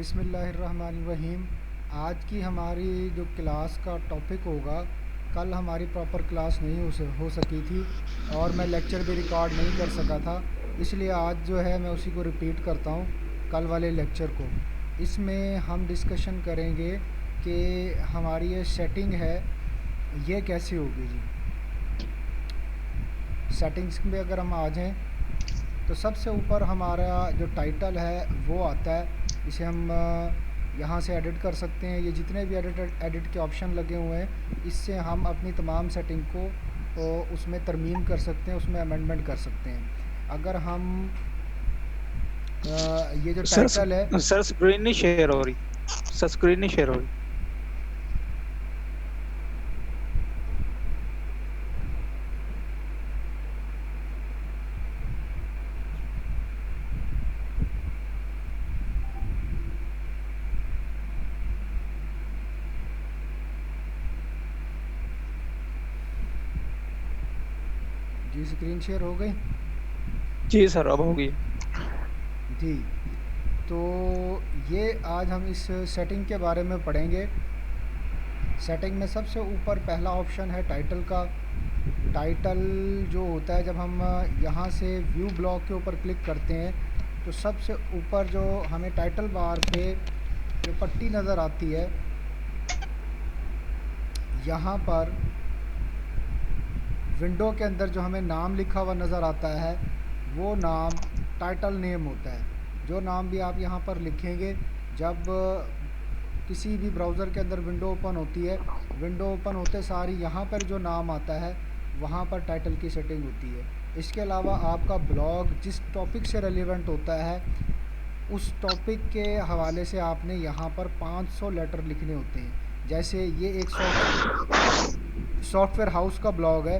बिस्मिल्लाहिर्रहमानिर्रहीम। आज की हमारी जो क्लास का टॉपिक होगा, कल हमारी प्रॉपर क्लास नहीं हो सकी थी और मैं लेक्चर भी रिकॉर्ड नहीं कर सका था, इसलिए आज जो है मैं उसी को रिपीट करता हूँ, कल वाले लेक्चर को। इसमें हम डिस्कशन करेंगे कि हमारी ये सेटिंग है, ये कैसे होगी जी। सेटिंग्स में अगर हम आ जाएँ तो सबसे ऊपर हमारा जो टाइटल है वो आता है। इसे हम यहाँ से एडिट कर सकते हैं। ये जितने भी एडिट के ऑप्शन लगे हुए हैं, इससे हम अपनी तमाम सेटिंग को उसमें तरमीम कर सकते हैं, उसमें अमेंडमेंट कर सकते हैं। अगर हम ये जो सर टाइटल है, सर स्क्रीन नहीं शेयर हो रही। सर स्क्रीन नहीं शेयर हो रही। जी स्क्रीन शेयर हो गई जी सर, अब होगी। जी। तो ये आज हम इस सेटिंग के बारे में पढ़ेंगे। सेटिंग में सबसे ऊपर पहला ऑप्शन है टाइटल का। टाइटल जो होता है, जब हम यहाँ से व्यू ब्लॉक के ऊपर क्लिक करते हैं तो सबसे ऊपर जो हमें टाइटल बार पे जो पट्टी नज़र आती है, यहाँ पर विंडो के अंदर जो हमें नाम लिखा हुआ नज़र आता है, वो नाम टाइटल नेम होता है। जो नाम भी आप यहाँ पर लिखेंगे, जब किसी भी ब्राउज़र के अंदर विंडो ओपन होती है, विंडो ओपन होते सारी यहाँ पर जो नाम आता है, वहाँ पर टाइटल की सेटिंग होती है। इसके अलावा आपका ब्लॉग जिस टॉपिक से रेलिवेंट होता है, उस टॉपिक के हवाले से आपने यहाँ पर 500 लेटर लिखने होते हैं। जैसे ये एक सॉफ्टवेयर हाउस का ब्लॉग है,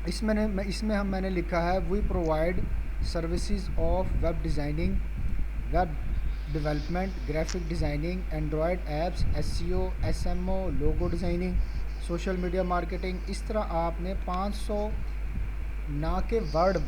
इसमें मैंने लिखा है, we provide services of web designing, web development, graphic designing, android apps, SEO, SMO, logo designing, social media marketing. इस तरह आपने 500 ना के वर्ड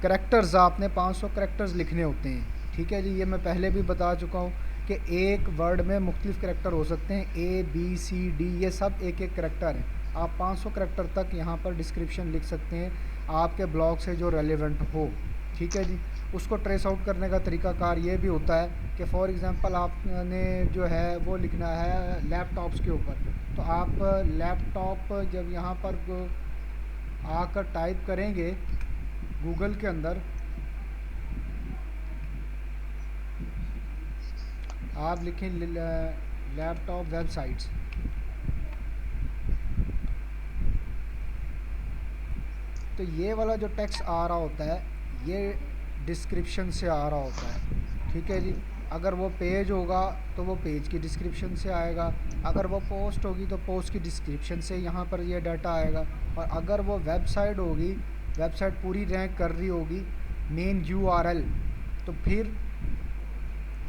करैक्टर्स, आपने 500 करैक्टर्स लिखने होते हैं। ठीक है जी, ये मैं पहले भी बता चुका हूँ कि एक वर्ड में मुख्तलिफ करैक्टर हो सकते हैं, ए बी सी डी, ये सब एक एक करैक्टर हैं। आप 500 करैक्टर तक यहाँ पर डिस्क्रिप्शन लिख सकते हैं आपके ब्लॉग से जो रेलेवेंट हो। ठीक है जी। उसको ट्रेस आउट करने का तरीकाकार ये भी होता है कि फॉर एग्ज़ाम्पल आपने जो है वो लिखना है लैपटॉप्स के ऊपर, तो आप लैपटॉप जब यहाँ पर आकर टाइप करेंगे गूगल के अंदर, आप लिखें लैपटॉप वेबसाइट्स, तो ये वाला जो टेक्स्ट आ रहा होता है, ये डिस्क्रिप्शन से आ रहा होता है। ठीक है जी। अगर वो पेज होगा तो वो पेज की डिस्क्रिप्शन से आएगा, अगर वो पोस्ट होगी तो पोस्ट की डिस्क्रिप्शन से यहाँ पर ये डाटा आएगा, और अगर वो वेबसाइट होगी, वेबसाइट पूरी रैंक कर रही होगी, मेन यूआरएल, तो फिर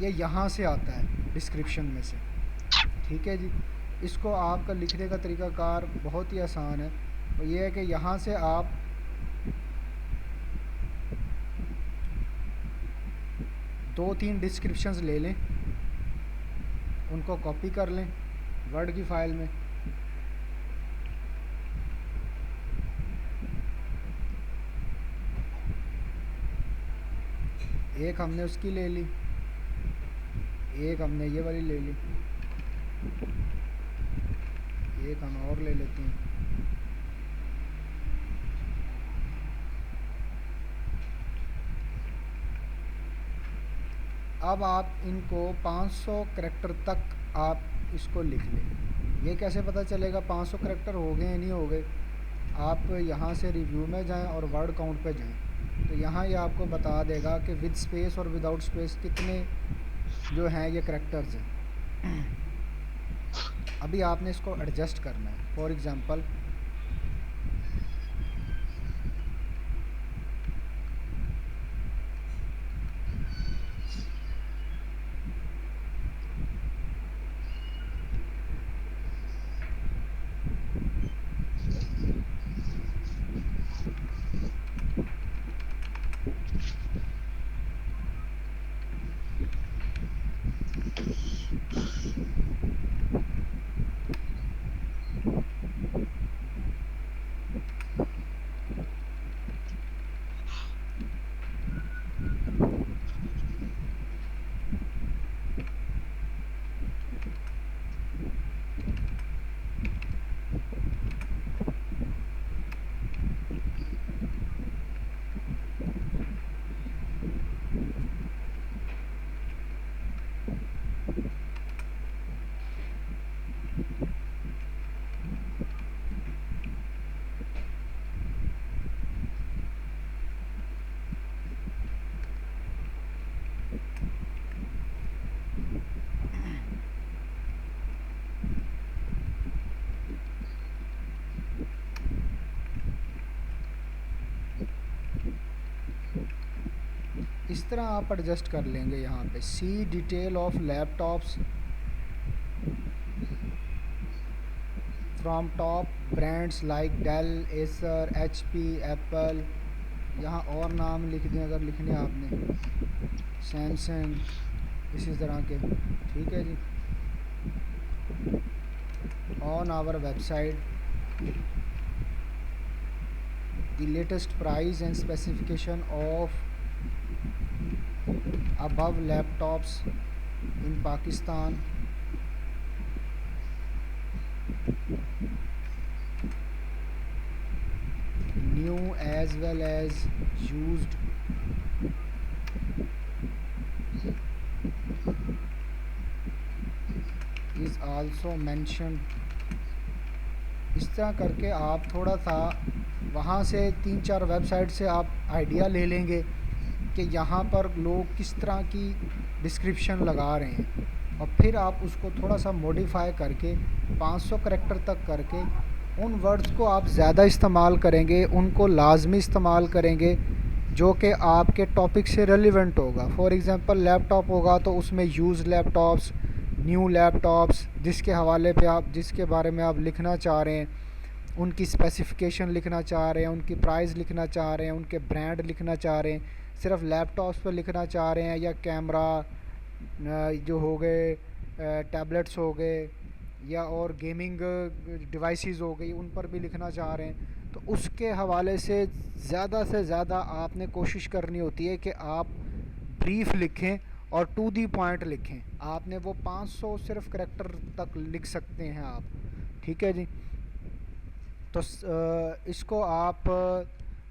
ये यहाँ से आता है डिस्क्रिप्शन में से। ठीक है जी। इसको आपका लिखने का तरीकाकार बहुत ही आसान है, और ये है कि यहाँ से आप दो तीन डिस्क्रिप्शंस ले लें, उनको कॉपी कर लें वर्ड की फ़ाइल में। एक हमने उसकी ले ली, एक हमने ये वाली ले ली, एक हम और ले लेते हैं। अब आप इनको 500 करैक्टर तक आप इसको लिख लें। ये कैसे पता चलेगा 500 करैक्टर हो गए या नहीं हो गए? आप यहाँ से रिव्यू में जाएं और वर्ड काउंट पे जाएं, तो यहाँ ये आपको बता देगा कि विद स्पेस और विदाउट स्पेस कितने जो हैं ये करैक्टर्स हैं। अभी आपने इसको एडजस्ट करना है। फॉर एग्ज़ाम्पल इस तरह आप एडजस्ट कर लेंगे। यहाँ पे see detail of laptops from top brands like Dell, Acer, HP, Apple. यहाँ और नाम लिख दें अगर लिखने आपने, सैमसंग, इसी तरह के। ठीक है जी। On our website the latest price and specification of above laptops in Pakistan, new as well as used, is also mentioned। इस तरह करके आप थोड़ा सा वहाँ से 3-4 वेबसाइट से आप आइडिया ले लेंगे कि यहाँ पर लोग किस तरह की डिस्क्रिप्शन लगा रहे हैं, और फिर आप उसको थोड़ा सा मॉडिफाई करके 500 करैक्टर तक करके उन वर्ड्स को आप ज़्यादा इस्तेमाल करेंगे, उनको लाजमी इस्तेमाल करेंगे जो कि आपके टॉपिक से रेलिवेंट होगा। फॉर एग्ज़ाम्पल लैपटॉप होगा तो उसमें यूज़ लैपटॉप्स, न्यू लैपटॉप्स, जिसके हवाले पे आप, जिसके बारे में आप लिखना चाह रहे हैं, उनकी स्पेसिफ़िकेशन लिखना चाह रहे हैं, उनकी प्राइस लिखना चाह रहे हैं, उनके ब्रांड लिखना चाह रहे हैं, सिर्फ लैपटॉप्स पर लिखना चाह रहे हैं, या कैमरा जो हो गए, टैबलेट्स हो गए, या और गेमिंग डिवाइसेस हो गई, उन पर भी लिखना चाह रहे हैं, तो उसके हवाले से ज़्यादा आपने कोशिश करनी होती है कि आप ब्रीफ लिखें और टू दी पॉइंट लिखें। आपने वो 500 सिर्फ करैक्टर तक लिख सकते हैं आप। ठीक है जी। तो इसको आप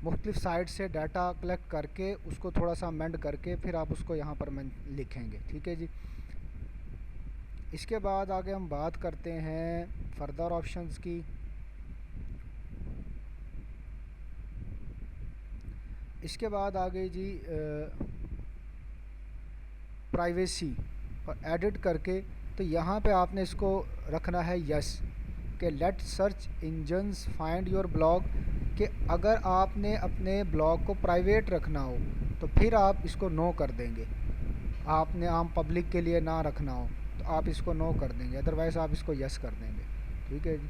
मुख्तलिफ़ साइट से डाटा कलेक्ट करके उसको थोड़ा सा अमेंड करके फिर आप उसको यहाँ पर लिखेंगे। ठीक है जी। इसके बाद आगे हम बात करते हैं फर्दर ऑप्शंस की। इसके बाद आगे जी प्राइवेसी और एडिट करके, तो यहाँ पे आपने इसको रखना है यस, कि let search engines find your blog, कि अगर आपने अपने ब्लॉग को प्राइवेट रखना हो तो फिर आप इसको नो कर देंगे। आपने आम पब्लिक के लिए ना रखना हो तो आप इसको नो कर देंगे, अदरवाइज़ आप इसको यस कर देंगे। ठीक है जी।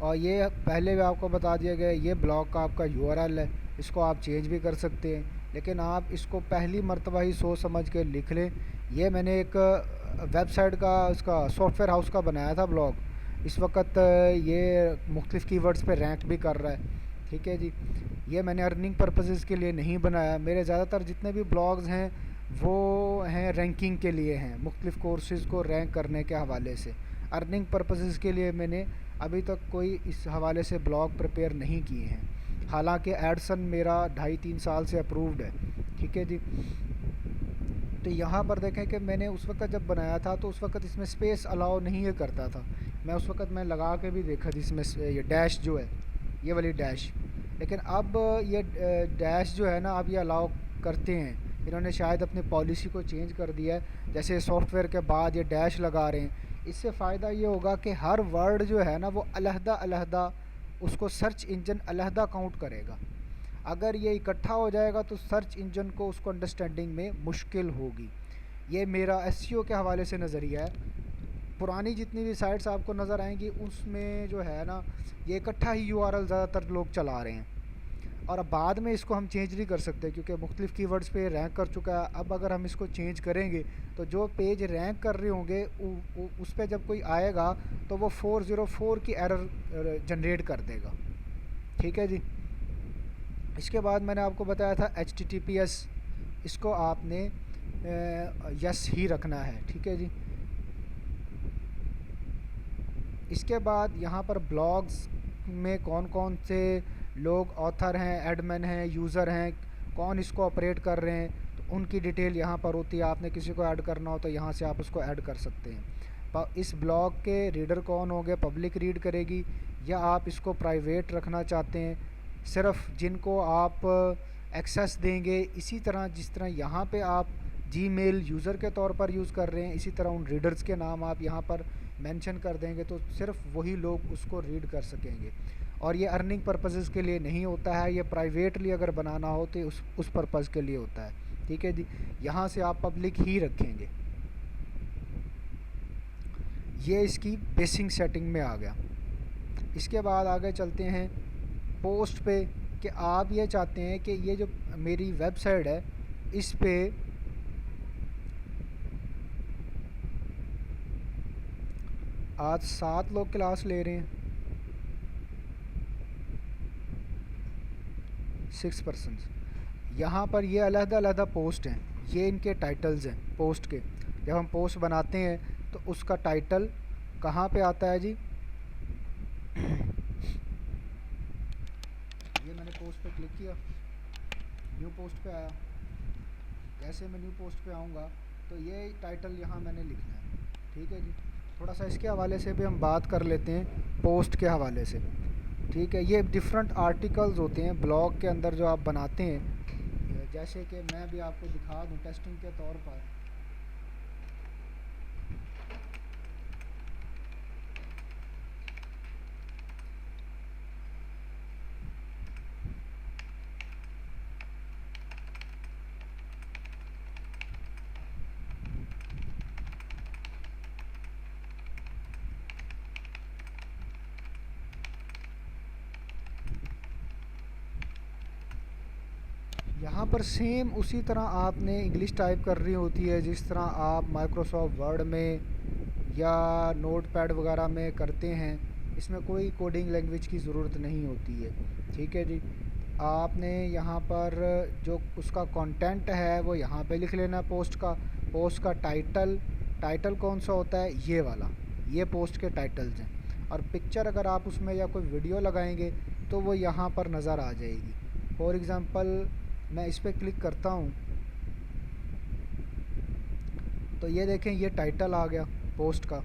और ये पहले भी आपको बता दिया गया, ये ब्लॉग का आपका यूआरएल है, इसको आप चेंज भी कर सकते हैं, लेकिन आप इसको पहली मर्तबा ही सोच समझ के लिख लें। ये मैंने एक वेबसाइट का, उसका सॉफ्टवेयर हाउस का बनाया था ब्लॉग, इस वक्त ये मुख्तलिफ़ कीवर्ड्स पे रैंक भी कर रहा है। ठीक है जी। ये मैंने अर्निंग पर्पसेस के लिए नहीं बनाया, मेरे ज़्यादातर जितने भी ब्लॉग्स हैं वो हैं रैंकिंग के लिए हैं, मुख्तलिफ़ कोर्सेज़ को रैंक करने के हवाले से। अर्निंग पर्पसेस के लिए मैंने अभी तक कोई इस हवाले से ब्लॉग प्रिपेयर नहीं किए हैं, हालांकि एडसन मेरा 2.5-3 साल से अप्रूव्ड है। ठीक है जी। तो यहाँ पर देखें कि मैंने उस वक्त जब बनाया था तो उस वक्त इसमें स्पेस अलाउ नहीं ये करता था, मैं उस वक्त मैं लगा के भी देखा जिसमें ये डैश जो है, ये वाली डैश, लेकिन अब ये डैश जो है ना अब ये अलाउ करते हैं। इन्होंने शायद अपनी पॉलिसी को चेंज कर दिया है, जैसे सॉफ्टवेयर के बाद ये डैश लगा रहे हैं। इससे फ़ायदा ये होगा कि हर वर्ड जो है ना वो अलहदा उसको सर्च इंजन अलहदा काउंट करेगा। अगर ये इकट्ठा हो जाएगा तो सर्च इंजन को उसको अंडरस्टैंडिंग में मुश्किल होगी। ये मेरा एसईओ के हवाले से नज़रिया है। पुरानी जितनी भी साइट्स आपको नज़र आएंगी उसमें जो है ना ये इकट्ठा ही यूआरएल ज़्यादातर लोग चला रहे हैं, और अब बाद में इसको हम चेंज नहीं कर सकते क्योंकि मुख्तलिफ़ कीवर्ड्स पे रैंक कर चुका है। अब अगर हम इसको चेंज करेंगे तो जो पेज रैंक कर रहे होंगे उस पर जब कोई आएगा तो वो 404 की एरर जनरेट कर देगा। ठीक है जी। इसके बाद मैंने आपको बताया था HTTPS, इसको आपने यस ही रखना है। ठीक है जी। इसके बाद यहाँ पर ब्लॉग्स में कौन कौन से लोग ऑथर हैं, एडमिन हैं, यूज़र हैं, कौन इसको ऑपरेट कर रहे हैं, तो उनकी डिटेल यहाँ पर होती है। आपने किसी को ऐड करना हो तो यहाँ से आप उसको ऐड कर सकते हैं। इस ब्लॉग के रीडर कौन होंगे, पब्लिक रीड करेगी या आप इसको प्राइवेट रखना चाहते हैं, सिर्फ जिनको आप एक्सेस देंगे। इसी तरह जिस तरह यहाँ पे आप जीमेल यूज़र के तौर पर यूज़ कर रहे हैं, इसी तरह उन रीडर्स के नाम आप यहाँ पर मेंशन कर देंगे तो सिर्फ वही लोग उसको रीड कर सकेंगे। और ये अर्निंग पर्पसेस के लिए नहीं होता है, ये प्राइवेटली अगर बनाना हो तो उस पर्पज़ के लिए होता है। ठीक है जी, यहाँ से आप पब्लिक ही रखेंगे। ये इसकी बेसिक सेटिंग में आ गया। इसके बाद आगे चलते हैं पोस्ट पे, कि आप ये चाहते हैं कि ये जो मेरी वेबसाइट है इस पे आज 7 लोग क्लास ले रहे हैं, 6%। यहाँ पर ये अलग-अलग पोस्ट हैं, ये इनके टाइटल्स हैं पोस्ट के। जब हम पोस्ट बनाते हैं तो उसका टाइटल कहाँ पे आता है जी, ये मैंने पोस्ट पे क्लिक किया, न्यू पोस्ट पे आया। जैसे मैं न्यू पोस्ट पे आऊँगा तो ये टाइटल यहाँ मैंने लिखना है। ठीक है जी, थोड़ा सा इसके हवाले से भी हम बात कर लेते हैं, पोस्ट के हवाले से। ठीक है, ये डिफरेंट आर्टिकल्स होते हैं ब्लॉग के अंदर जो आप बनाते हैं। जैसे कि मैं भी आपको दिखा दूँ टेस्टिंग के तौर पर। यहाँ पर सेम उसी तरह आपने इंग्लिश टाइप कर रही होती है जिस तरह आप माइक्रोसॉफ्ट वर्ड में या नोटपैड वगैरह में करते हैं। इसमें कोई कोडिंग लैंग्वेज की ज़रूरत नहीं होती है। ठीक है जी, आपने यहाँ पर जो उसका कंटेंट है वो यहाँ पे लिख लेना। पोस्ट का टाइटल कौन सा होता है, ये वाला, ये पोस्ट के टाइटल्स हैं। और पिक्चर अगर आप उसमें या कोई वीडियो लगाएंगे तो वो यहाँ पर नज़र आ जाएगी। फॉर एग्ज़ाम्पल मैं इस पर क्लिक करता हूँ तो ये देखें, ये टाइटल आ गया पोस्ट का।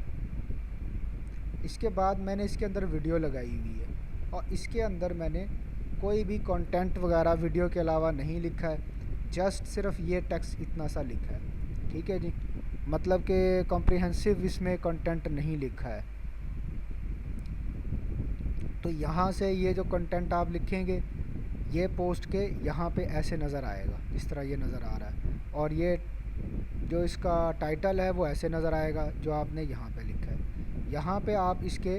इसके बाद मैंने इसके अंदर वीडियो लगाई हुई है और इसके अंदर मैंने कोई भी कंटेंट वगैरह वीडियो के अलावा नहीं लिखा है, जस्ट सिर्फ ये टेक्स्ट इतना सा लिखा है। ठीक है जी, मतलब कि कॉम्प्रिहेंसिव इसमें कंटेंट नहीं लिखा है। तो यहाँ से ये जो कंटेंट आप लिखेंगे ये पोस्ट के यहाँ पे ऐसे नज़र आएगा, इस तरह ये नज़र आ रहा है। और ये जो इसका टाइटल है वो ऐसे नज़र आएगा जो आपने यहाँ पे लिखा है। यहाँ पे आप इसके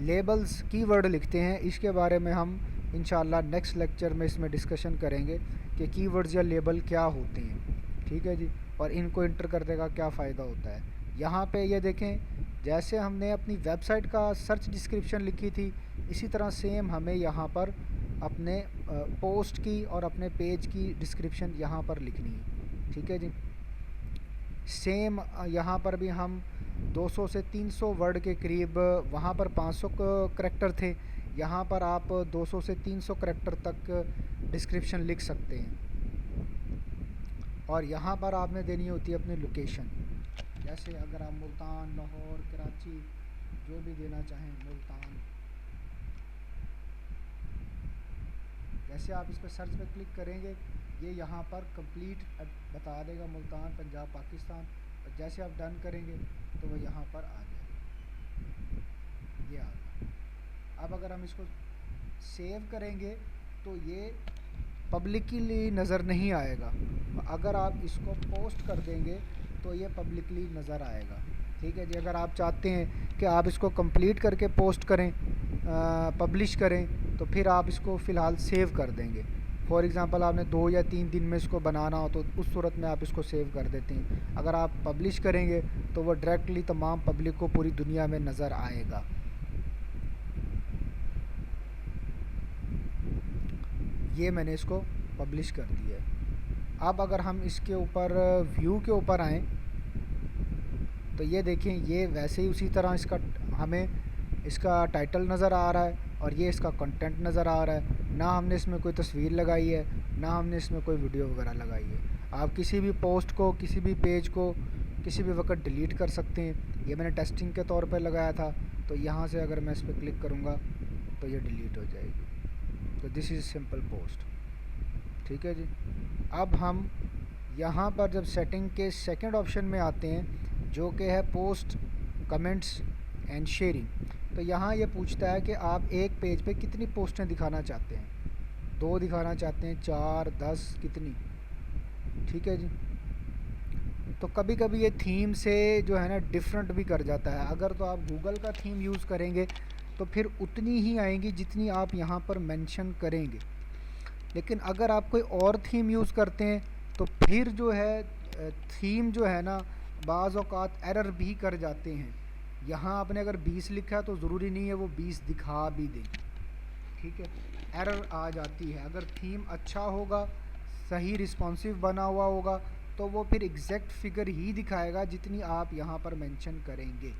लेबल्स कीवर्ड लिखते हैं, इसके बारे में हम इंशाल्लाह नेक्स्ट लेक्चर में इसमें डिस्कशन करेंगे कि कीवर्ड्स या लेबल क्या होते हैं। ठीक है जी, और इनको इंटर करने का क्या फ़ायदा होता है। यहाँ पे ये देखें, जैसे हमने अपनी वेबसाइट का सर्च डिस्क्रिप्शन लिखी थी इसी तरह सेम हमें यहाँ पर अपने पोस्ट की और अपने पेज की डिस्क्रिप्शन यहाँ पर लिखनी है। ठीक है जी, सेम यहाँ पर भी हम 200 से 300 वर्ड के करीब, वहाँ पर 500 करैक्टर थे, यहाँ पर आप 200 से 300 करैक्टर तक डिस्क्रिप्शन लिख सकते हैं। और यहाँ पर आपने देनी होती है अपनी लोकेशन, जैसे अगर आप मुल्तान, लाहौर, कराची जो भी देना चाहें, मुल्तान, जैसे आप इस पर सर्च पे क्लिक करेंगे ये यहाँ पर कंप्लीट बता देगा, मुल्तान, पंजाब, पाकिस्तान। और जैसे आप डन करेंगे तो वो यहाँ पर आ जाएगा, ये आ गया। अब अगर हम इसको सेव करेंगे तो ये पब्लिकली नज़र नहीं आएगा, अगर आप इसको पोस्ट कर देंगे तो ये पब्लिकली नज़र आएगा। ठीक है जी, अगर आप चाहते हैं कि आप इसको कंप्लीट करके पोस्ट करें, पब्लिश करें, तो फिर आप इसको फ़िलहाल सेव कर देंगे। फॉर एग्ज़ाम्पल आपने 2 या 3 दिन में इसको बनाना हो तो उस सूरत में आप इसको सेव कर देते हैं। अगर आप पब्लिश करेंगे तो वो डायरेक्टली तमाम पब्लिक को पूरी दुनिया में नज़र आएगा। ये मैंने इसको पब्लिश कर दिया है। अब अगर हम इसके ऊपर व्यू के ऊपर आएँ तो ये देखें, ये वैसे ही उसी तरह इसका हमें इसका टाइटल नज़र आ रहा है और ये इसका कंटेंट नज़र आ रहा है। ना हमने इसमें कोई तस्वीर लगाई है, ना हमने इसमें कोई वीडियो वगैरह लगाई है। आप किसी भी पोस्ट को, किसी भी पेज को किसी भी वक्त डिलीट कर सकते हैं। ये मैंने टेस्टिंग के तौर पर लगाया था, तो यहाँ से अगर मैं इस पर क्लिक करूँगा तो ये डिलीट हो जाएगी। तो दिस इज़ सिंपल पोस्ट। ठीक है जी। अब हम यहाँ पर जब सेटिंग के सेकंड ऑप्शन में आते हैं, जो कि है पोस्ट कमेंट्स एंड शेयरिंग, तो यहाँ ये पूछता है कि आप एक पेज पे कितनी पोस्टें दिखाना चाहते हैं। 2 दिखाना चाहते हैं, 4, 10, कितनी। ठीक है जी। तो कभी कभी ये थीम से जो है ना डिफरेंट भी कर जाता है। अगर तो आप गूगल का थीम यूज़ करेंगे तो फिर उतनी ही आएंगी जितनी आप यहाँ पर मेंशन करेंगे। लेकिन अगर आप कोई और थीम यूज़ करते हैं तो फिर जो है थीम जो है ना बाज़ औक़ात एरर भी कर जाते हैं। यहाँ आपने अगर 20 लिखा है तो ज़रूरी नहीं है वो 20 दिखा भी दें। ठीक है, एरर आ जाती है। अगर थीम अच्छा होगा, सही रिस्पॉन्सिव बना हुआ होगा, तो वो फिर एग्जैक्ट फिगर ही दिखाएगा जितनी आप यहाँ पर मेंशन करेंगे।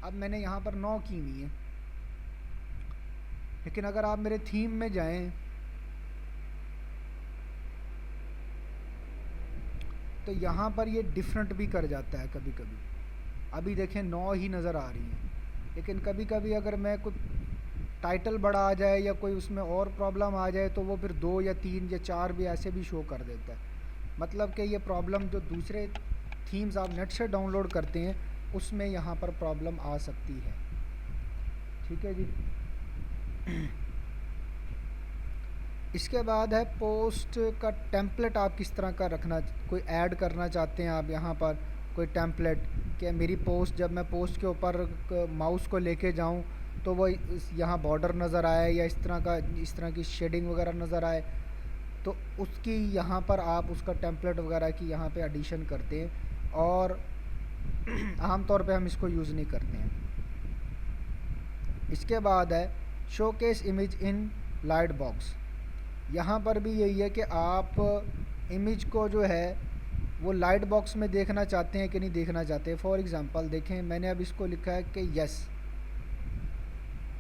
अब मैंने यहाँ पर 9 की हुई है, लेकिन अगर आप मेरे थीम में जाएं तो यहाँ पर ये डिफरेंट भी कर जाता है कभी कभी। अभी देखें 9 ही नज़र आ रही हैं, लेकिन कभी कभी अगर मैं कुछ टाइटल बड़ा आ जाए या कोई उसमें और प्रॉब्लम आ जाए तो वो फिर 2 या 3 या 4 भी ऐसे भी शो कर देता है। मतलब कि ये प्रॉब्लम जो दूसरे थीम्स आप नेट से डाउनलोड करते हैं उसमें यहाँ पर प्रॉब्लम आ सकती है। ठीक है जी। इसके बाद है पोस्ट का टेम्पलेट आप किस तरह का रखना, कोई ऐड करना चाहते हैं आप यहाँ पर कोई टेम्पलेट कि मेरी पोस्ट जब मैं पोस्ट के ऊपर माउस को लेके जाऊँ तो वो यहाँ बॉर्डर नज़र आए या इस तरह की शेडिंग वगैरह नज़र आए, तो उसकी यहाँ पर आप उसका टेम्पलेट वगैरह की यहाँ पे एडिशन करते हैं। और आम तौर पे हम इसको यूज़ नहीं करते हैं। इसके बाद है showcase image in light box. यहाँ पर भी यही है कि आप इमेज को जो है वो लाइट बॉक्स में देखना चाहते हैं कि नहीं देखना चाहते। फॉर एग्ज़ाम्पल देखें, मैंने अब इसको लिखा है कि यस।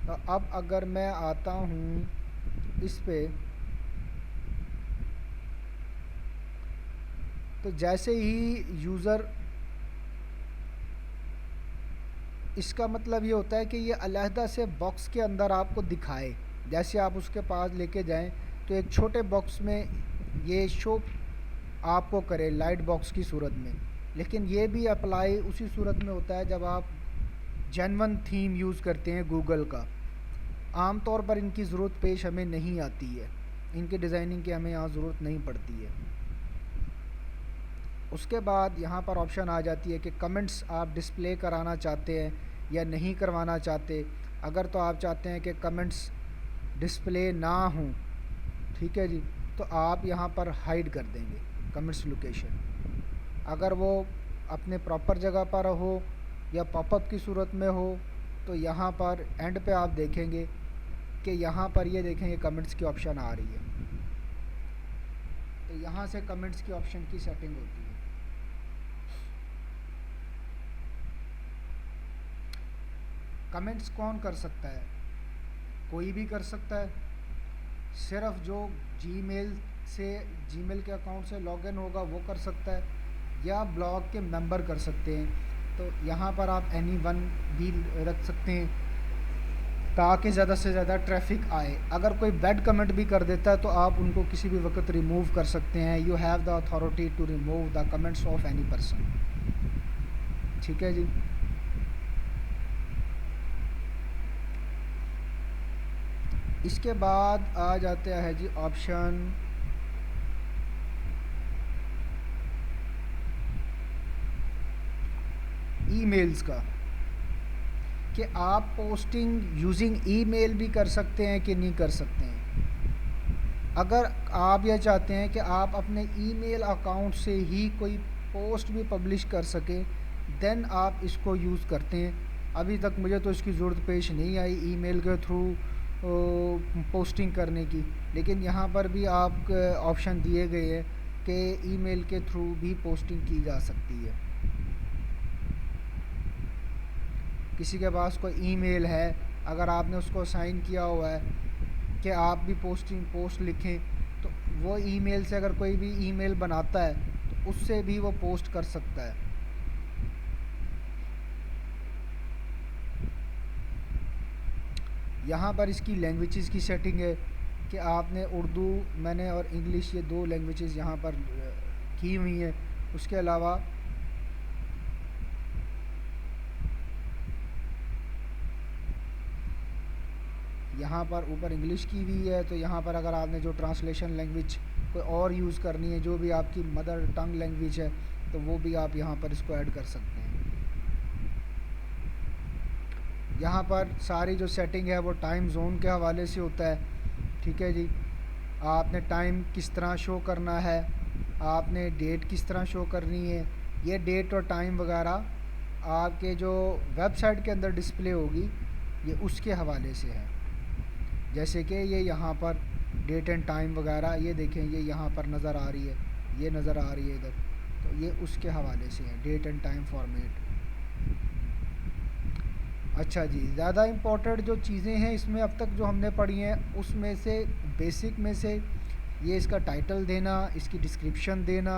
तो अब अगर मैं आता हूँ इस पे, तो जैसे ही यूज़र, इसका मतलब ये होता है कि ये अलहदा से बॉक्स के अंदर आपको दिखाए। जैसे आप उसके पास लेके जाएं तो एक छोटे बॉक्स में ये शो आपको करे लाइट बॉक्स की सूरत में। लेकिन ये भी अप्लाई उसी सूरत में होता है जब आप जेन्युइन थीम यूज़ करते हैं गूगल का। आम तौर पर इनकी ज़रूरत पेश हमें नहीं आती है, इनके डिज़ाइनिंग की हमें यहाँ ज़रूरत नहीं पड़ती है। उसके बाद यहाँ पर ऑप्शन आ जाती है कि कमेंट्स आप डिस्प्ले कराना चाहते हैं या नहीं करवाना चाहते। अगर तो आप चाहते हैं कि कमेंट्स डिस्प्ले ना हों, ठीक है जी, तो आप यहाँ पर हाइड कर देंगे कमेंट्स लोकेशन। अगर वो अपने प्रॉपर जगह पर हो या पॉपअप की सूरत में हो तो यहाँ पर एंड पे आप देखेंगे कि यहाँ पर ये देखेंगे कमेंट्स की ऑप्शन आ रही है। तो यहाँ से कमेंट्स की ऑप्शन की सेटिंग होती है। कमेंट्स कौन कर सकता है? कोई भी कर सकता है। सिर्फ जो जीमेल के अकाउंट से लॉगिन होगा वो कर सकता है, या ब्लॉग के मेंबर कर सकते हैं। तो यहाँ पर आप एनीवन भी रख सकते हैं ताकि ज़्यादा से ज़्यादा ट्रैफिक आए। अगर कोई बैड कमेंट भी कर देता है तो आप उनको किसी भी वक्त रिमूव कर सकते हैं। You have the authority to remove the comments of any person. ठीक है जी। इसके बाद आ जाता है जी ऑप्शन ईमेल्स का, कि आप पोस्टिंग यूजिंग ईमेल भी कर सकते हैं कि नहीं कर सकते हैं। अगर आप यह चाहते हैं कि आप अपने ईमेल अकाउंट से ही कोई पोस्ट भी पब्लिश कर सकें, देन आप इसको यूज़ करते हैं। अभी तक मुझे तो इसकी ज़रूरत पेश नहीं आई ईमेल के थ्रू पोस्टिंग करने की, लेकिन यहाँ पर भी आप ऑप्शन दिए गए हैं कि ईमेल के थ्रू भी पोस्टिंग की जा सकती है। किसी के पास कोई ईमेल है, अगर आपने उसको साइन किया हुआ है कि आप भी पोस्ट लिखें, तो वो ईमेल से अगर कोई भी ईमेल बनाता है तो उससे भी वो पोस्ट कर सकता है। यहाँ पर इसकी लैंग्वेजेस की सेटिंग है कि आपने उर्दू मैंने और इंग्लिश ये 2 लैंग्वेजेस यहाँ पर की हुई हैं। उसके अलावा यहाँ पर ऊपर इंग्लिश की भी है, तो यहाँ पर अगर आपने जो ट्रांसलेशन लैंग्वेज कोई और यूज़ करनी है, जो भी आपकी मदर टंग लैंग्वेज है, तो वो भी आप यहाँ पर इसको ऐड कर सकते हैं। यहाँ पर सारी जो सेटिंग है वो टाइम जोन के हवाले से होता है, ठीक है जी। आपने टाइम किस तरह शो करना है, आपने डेट किस तरह शो करनी है, ये डेट और टाइम वगैरह आपके जो वेबसाइट के अंदर डिस्प्ले होगी ये उसके हवाले से है। जैसे कि ये यहाँ पर डेट एंड टाइम वगैरह ये देखें, ये यहाँ पर नज़र आ रही है, ये नज़र आ रही है इधर, तो ये उसके हवाले से है, डेट एंड टाइम फॉर्मेट। अच्छा जी, ज़्यादा इम्पोर्टेंट जो चीज़ें हैं इसमें अब तक जो हमने पढ़ी हैं उसमें से बेसिक में से ये इसका टाइटल देना, इसकी डिस्क्रिप्शन देना,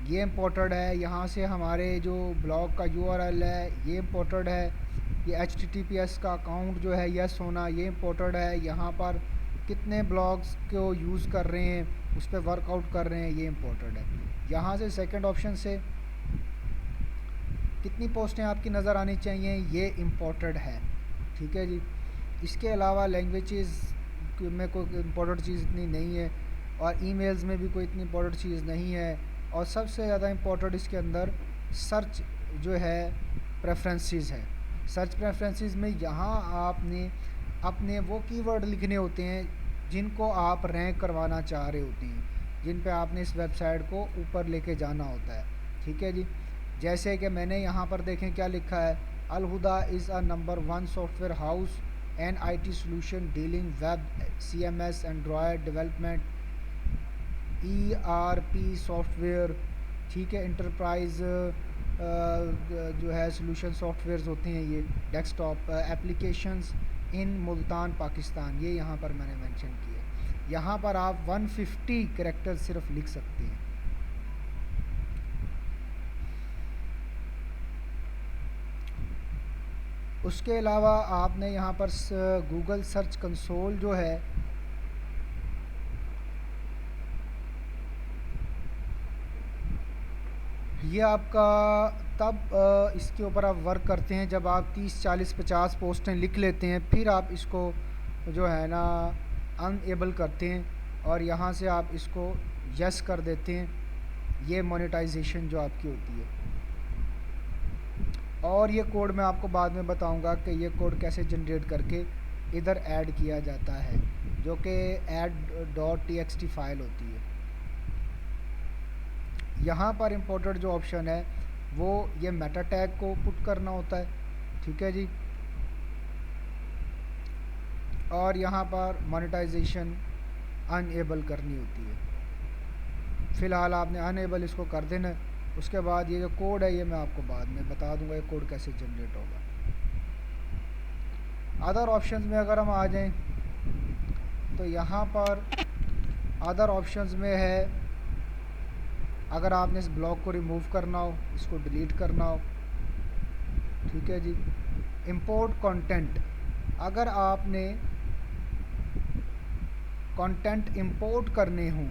ये इम्पोर्टेंट है। यहाँ से हमारे जो ब्लॉग का URL है ये इम्पोर्टेंट है। ये HTTPS का अकाउंट जो है यस होना ये इम्पोर्टेंट है। यहाँ पर कितने ब्लॉग्स को यूज़ कर रहे हैं, उस पर वर्कआउट कर रहे हैं, ये इम्पोर्टेंट है। यहाँ से सेकंड ऑप्शन से कितनी पोस्टें आपकी नज़र आनी चाहिए ये इम्पोर्टेंट है, ठीक है जी। इसके अलावा लैंग्वेजेस में कोई इम्पोर्टेंट चीज़ इतनी नहीं है और ईमेल्स में भी कोई इतनी इम्पोर्टेंट चीज़ नहीं है। और सबसे ज़्यादा इम्पोर्टेंट इसके अंदर सर्च जो है प्रेफरेंसेस है। सर्च प्रेफरेंसेस में यहाँ आपने अपने वो कीवर्ड लिखने होते हैं जिनको आप रैंक करवाना चाह रहे होते हैं, जिन पे आपने इस वेबसाइट को ऊपर लेके जाना होता है, ठीक है जी। जैसे कि मैंने यहाँ पर देखें क्या लिखा है, Al Huda is a number 1 software house and IT solution dealing web CMS Android development ERP software, ठीक है। इंटरप्राइज जो है सोल्यूशन सॉफ्टवेयर्स होते हैं, ये desktop applications in Multan Pakistan, ये यहाँ पर मैंने मेंशन किया है। यहाँ पर आप 150 कैरेक्टर सिर्फ लिख सकते हैं। उसके अलावा आपने यहाँ पर गूगल सर्च कंसोल जो है ये आपका तब इसके ऊपर आप वर्क करते हैं जब आप 30, 40, 50 पोस्टें लिख लेते हैं, फिर आप इसको जो है ना अनएबल करते हैं और यहाँ से आप इसको यस कर देते हैं। ये मोनेटाइजेशन जो आपकी होती है। और ये कोड मैं आपको बाद में बताऊंगा कि ये कोड कैसे जनरेट करके इधर ऐड किया जाता है, जो कि add.txt फाइल होती है। यहाँ पर इम्पोर्टेंट जो ऑप्शन है वो ये मेटा टैग को पुट करना होता है, ठीक है जी। और यहाँ पर मोनेटाइजेशन अनएबल करनी होती है। फ़िलहाल आपने अनएबल इसको कर देना है। उसके बाद ये जो कोड है ये मैं आपको बाद में बता दूंगा ये कोड कैसे जनरेट होगा। अदर ऑप्शंस में अगर हम आ जाएं तो यहाँ पर अदर ऑप्शंस में है, अगर आपने इस ब्लॉक को रिमूव करना हो, इसको डिलीट करना हो, ठीक है जी। इंपोर्ट कंटेंट, अगर आपने कंटेंट इंपोर्ट करने हों,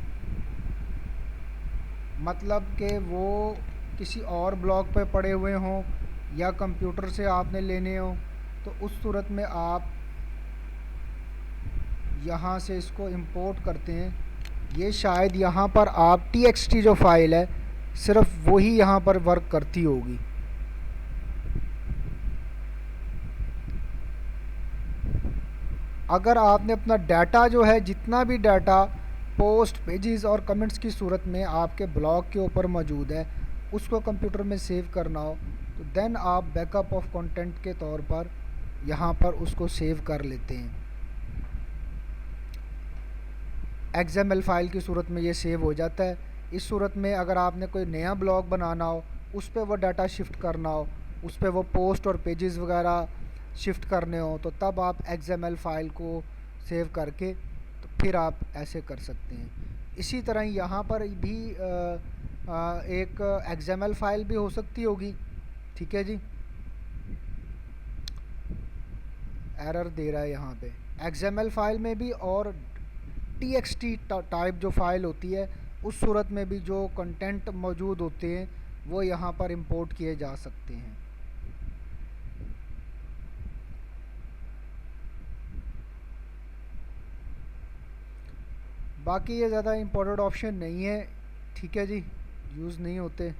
मतलब कि वो किसी और ब्लॉक पे पड़े हुए हों या कंप्यूटर से आपने लेने हो, तो उस सूरत में आप यहाँ से इसको इंपोर्ट करते हैं। ये शायद यहाँ पर आप txt जो फाइल है सिर्फ वही यहाँ पर वर्क करती होगी। अगर आपने अपना डाटा जो है, जितना भी डाटा पोस्ट, पेजेस और कमेंट्स की सूरत में आपके ब्लॉग के ऊपर मौजूद है, उसको कंप्यूटर में सेव करना हो, तो देन आप बैकअप ऑफ कंटेंट के तौर पर यहाँ पर उसको सेव कर लेते हैं। XML फ़ाइल की सूरत में ये सेव हो जाता है। इस सूरत में अगर आपने कोई नया ब्लॉग बनाना हो, उस पर वो डाटा शिफ्ट करना हो, उस पर वो पोस्ट और पेजेस वगैरह शिफ्ट करने हो, तो तब आप XML फ़ाइल को सेव करके तो फिर आप ऐसे कर सकते हैं। इसी तरह यहाँ पर भी एक XML फाइल भी हो सकती होगी, ठीक है जी। एरर दे रहा है यहाँ पे XML फाइल में भी, और TXT टाइप जो फाइल होती है उस सूरत में भी जो कंटेंट मौजूद होते हैं वो यहाँ पर इंपोर्ट किए जा सकते हैं। बाकी ये ज़्यादा इम्पोर्टेंट ऑप्शन नहीं है, ठीक है जी, यूज़ नहीं होते।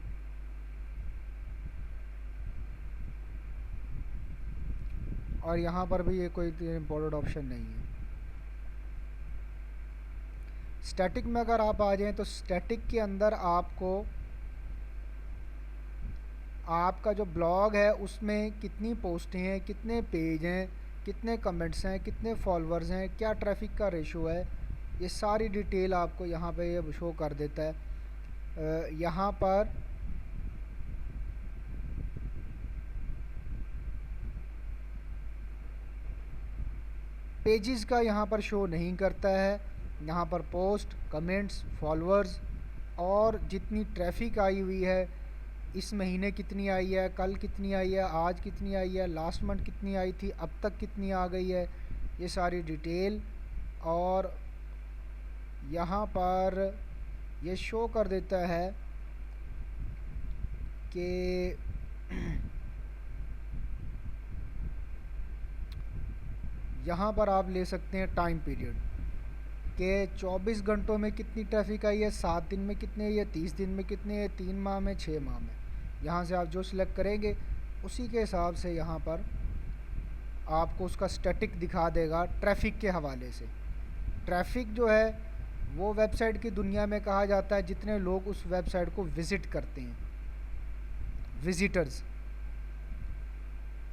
और यहाँ पर भी ये कोई इम्पोर्टेंट ऑप्शन नहीं है। स्टैटिक में अगर आप आ जाएं तो स्टैटिक के अंदर आपको आपका जो ब्लॉग है उसमें कितनी पोस्टें हैं, कितने पेज हैं, कितने कमेंट्स हैं, कितने फॉलोअर्स हैं, क्या ट्रैफिक का रेशो है, ये सारी डिटेल आपको यहाँ पे ये शो कर देता है। यहाँ पर पेजेस का यहाँ पर शो नहीं करता है। यहाँ पर पोस्ट, कमेंट्स, फॉलोअर्स और जितनी ट्रैफिक आई हुई है, इस महीने कितनी आई है, कल कितनी आई है, आज कितनी आई है, लास्ट मंथ कितनी आई थी, अब तक कितनी आ गई है, ये सारी डिटेल। और यहाँ पर ये शो कर देता है कि यहाँ पर आप ले सकते हैं टाइम पीरियड कि 24 घंटों में कितनी ट्रैफिक आई है, 7 दिन में कितने है, 30 दिन में कितने है, 3 माह में, 6 माह में। यहाँ से आप जो सिलेक्ट करेंगे उसी के हिसाब से यहाँ पर आपको उसका स्टैटिक दिखा देगा ट्रैफिक के हवाले से। ट्रैफिक जो है वो वेबसाइट की दुनिया में कहा जाता है जितने लोग उस वेबसाइट को विज़िट करते हैं, विज़िटर्स।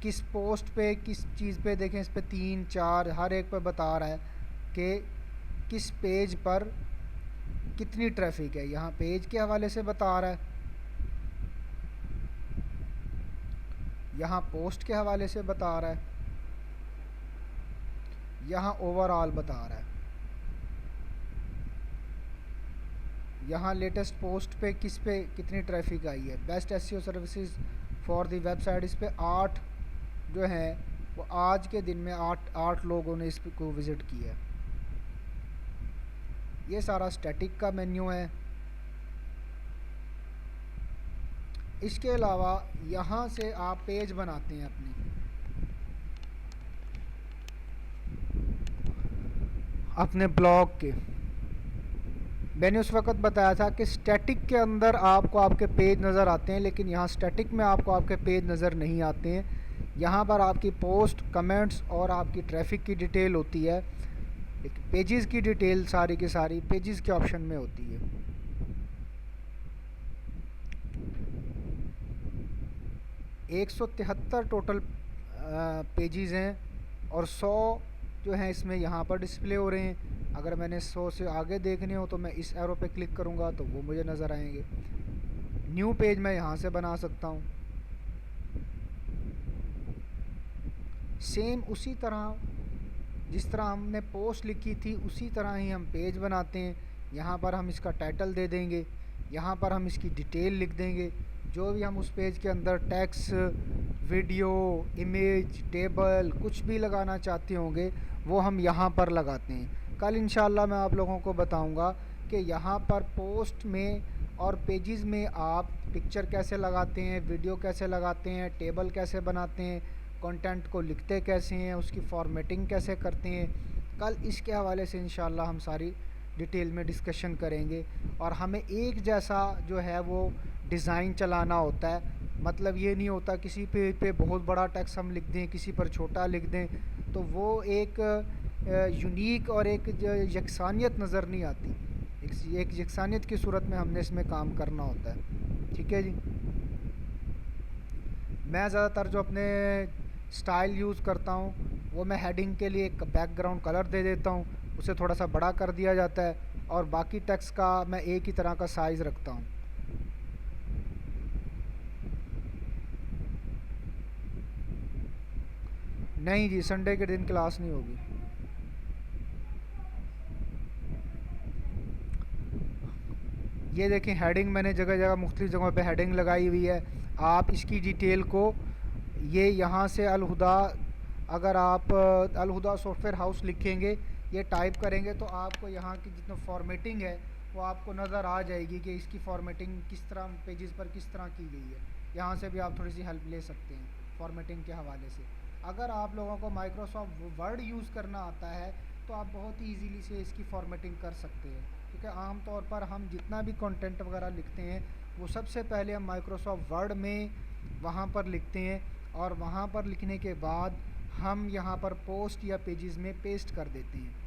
किस पोस्ट पे, किस चीज़ पे, देखें इस पे 3, 4 हर एक पे बता रहा है कि किस पेज पर कितनी ट्रैफिक है। यहाँ पेज के हवाले से बता रहा है, यहाँ पोस्ट के हवाले से बता रहा है, यहाँ ओवरऑल बता रहा है। यहाँ लेटेस्ट पोस्ट पे किस पे कितनी ट्रैफिक आई है। Best SEO services for the website, इस पे 8 जो हैं वो आज के दिन में 8 लोगों ने इस को विज़िट किया है। ये सारा स्टैटिक का मेन्यू है। इसके अलावा यहाँ से आप पेज बनाते हैं अपने ब्लॉग के। मैंने उस वक्त बताया था कि स्टैटिक के अंदर आपको आपके पेज नज़र आते हैं, लेकिन यहाँ स्टैटिक में आपको आपके पेज नज़र नहीं आते हैं। यहाँ पर आपकी पोस्ट, कमेंट्स और आपकी ट्रैफिक की डिटेल होती है। पेजेस की डिटेल सारी की सारी पेजेस के ऑप्शन में होती है। एक 173 टोटल पेजेस हैं और 100 जो हैं इसमें यहाँ पर डिस्प्ले हो रहे हैं। अगर मैंने 100 से आगे देखने हो तो मैं इस एरो पे क्लिक करूँगा तो वो मुझे नज़र आएंगे। न्यू पेज मैं यहाँ से बना सकता हूँ। सेम उसी तरह जिस तरह हमने पोस्ट लिखी थी उसी तरह ही हम पेज बनाते हैं। यहाँ पर हम इसका टाइटल दे देंगे, यहाँ पर हम इसकी डिटेल लिख देंगे। जो भी हम उस पेज के अंदर टेक्स्ट, वीडियो, इमेज, टेबल कुछ भी लगाना चाहते होंगे वो हम यहाँ पर लगाते हैं। कल इंशाल्लाह मैं आप लोगों को बताऊँगा कि यहाँ पर पोस्ट में और पेजेस में आप पिक्चर कैसे लगाते हैं, वीडियो कैसे लगाते हैं, टेबल कैसे बनाते हैं, कंटेंट को लिखते कैसे हैं, उसकी फॉर्मेटिंग कैसे करते हैं। कल इसके हवाले से इंशाल्लाह हम सारी डिटेल में डिस्कशन करेंगे। और हमें एक जैसा जो है वो डिज़ाइन चलाना होता है। मतलब ये नहीं होता किसी पेज पे बहुत बड़ा टेक्स्ट हम लिख दें, किसी पर छोटा लिख दें, तो वो एक यूनिक और एक यकसानियत नज़र नहीं आती। एक यकसानियत की सूरत में हमने इसमें काम करना होता है। ठीक है जी। मैं ज़्यादातर जो अपने स्टाइल यूज़ करता हूँ वो मैं हेडिंग के लिए एक बैकग्राउंड कलर दे देता हूँ, उसे थोड़ा सा बड़ा कर दिया जाता है और बाकी टेक्स्ट का मैं एक ही तरह का साइज़ रखता हूँ। नहीं जी, संडे के दिन क्लास नहीं होगी। ये देखें हेडिंग मैंने जगह जगह मुख्तलिफ जगहों पे हेडिंग लगाई हुई है। आप इसकी डिटेल को ये यहाँ से अलहुदा, अगर आप अलहुदा सॉफ्टवेयर हाउस लिखेंगे, ये टाइप करेंगे तो आपको यहाँ की जितना फॉर्मेटिंग है वो आपको नज़र आ जाएगी कि इसकी फॉर्मेटिंग किस तरह पेजेस पर किस तरह की गई है। यहाँ से भी आप थोड़ी सी हेल्प ले सकते हैं फॉर्मेटिंग के हवाले से। अगर आप लोगों को माइक्रोसॉफ्ट वर्ड यूज़ करना आता है तो आप बहुत ही ईजीली से इसकी फॉर्मेटिंग कर सकते हैं, क्योंकि आम तौर पर हम जितना भी कंटेंट वगैरह लिखते हैं वो सबसे पहले हम माइक्रोसॉफ्ट वर्ड में वहाँ पर लिखते हैं, और वहाँ पर लिखने के बाद हम यहाँ पर पोस्ट या पेजेस में पेस्ट कर देते हैं।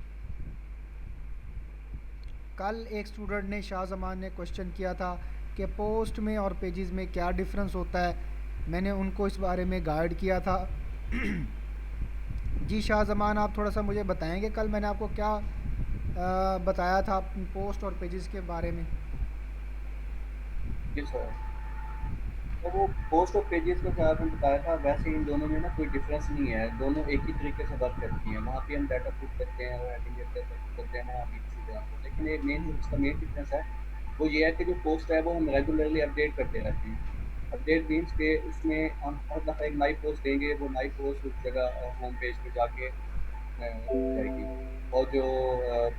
कल एक स्टूडेंट ने, शाहजमान ने क्वेश्चन किया था कि पोस्ट में और पेजेस में क्या डिफरेंस होता है। मैंने उनको इस बारे में गाइड किया था। जी शाहजमान, आप थोड़ा सा मुझे बताएंगे कल मैंने आपको क्या बताया था पोस्ट और पेजेस के बारे में। जी सर। तो वो पोस्ट और पेजेस का जो आपने बताया था, वैसे इन दोनों में ना कोई डिफरेंस नहीं है, दोनों एक ही तरीके से वर्क करती हैं। वहाँ पे हम डाटा पुट करते हैं और हेडिंग करते हैं वहाँ भी किसी तरह से, लेकिन एक मेन जो इसका मेन डिफरेंस है वो ये है कि जो पोस्ट है वो हम रेगुलरली अपडेट करते रहते हैं। अपडेट मीन्स के उसमें हम हर दफ़ा एक नई पोस्ट देंगे, वो नई पोस्ट उस जगह होम पेज पे जाके जाएगी। और जो